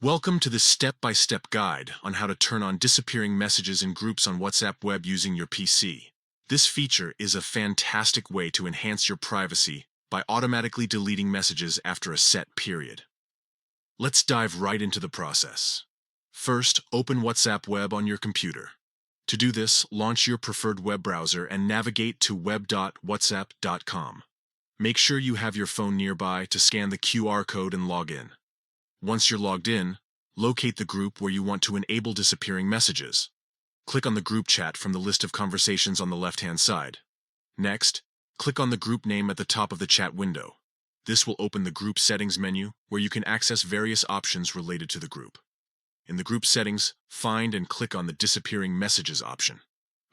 Welcome to this step-by-step guide on how to turn on disappearing messages in groups on WhatsApp web using your PC. This feature is a fantastic way to enhance your privacy by automatically deleting messages after a set period. Let's dive right into the process. First, open WhatsApp web on your computer. To do this, launch your preferred web browser and navigate to web.whatsapp.com. Make sure you have your phone nearby to scan the QR code and log in. Once you're logged in, locate the group where you want to enable disappearing messages. Click on the group chat from the list of conversations on the left-hand side. Next, click on the group name at the top of the chat window. This will open the group settings menu where you can access various options related to the group. In the group settings, find and click on the disappearing messages option.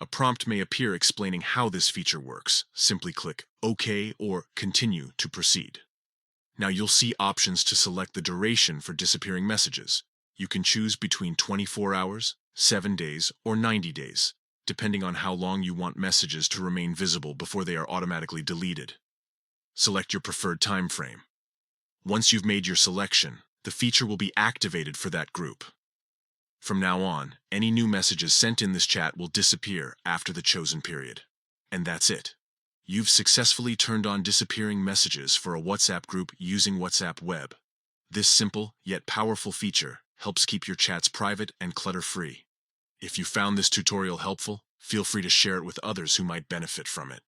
A prompt may appear explaining how this feature works. Simply click OK or Continue to proceed. Now you'll see options to select the duration for disappearing messages. You can choose between 24 hours, 7 days, or 90 days, depending on how long you want messages to remain visible before they are automatically deleted. Select your preferred time frame. Once you've made your selection, the feature will be activated for that group. From now on, any new messages sent in this chat will disappear after the chosen period. And that's it. You've successfully turned on disappearing messages for a WhatsApp group using WhatsApp web. This simple yet powerful feature helps keep your chats private and clutter-free. If you found this tutorial helpful, feel free to share it with others who might benefit from it.